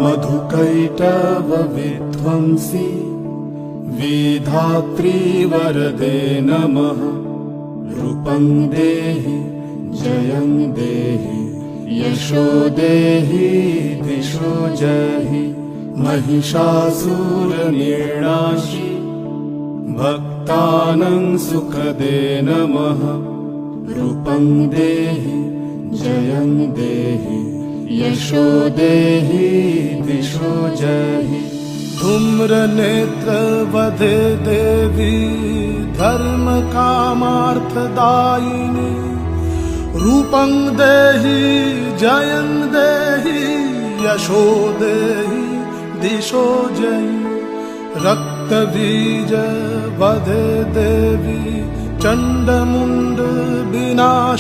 मधुकैटव विध्वंसी विधात्री वरदे नमः। रूपं देहि जयं देहि यशो देहि दिशो जहि। महिषासुरनिर्नाशी भक्तानां सुखदे नमः। रूपं देहि जयं देहि यशो देहि दिशो जहि। धूम्रनेत्रवधे देवी धर्म कामार्थदायिनी। रूपं देहि जयं देहि यशो देहि दिशो जयि। रक्तबीज वधे देवी चंडमुंड विनाश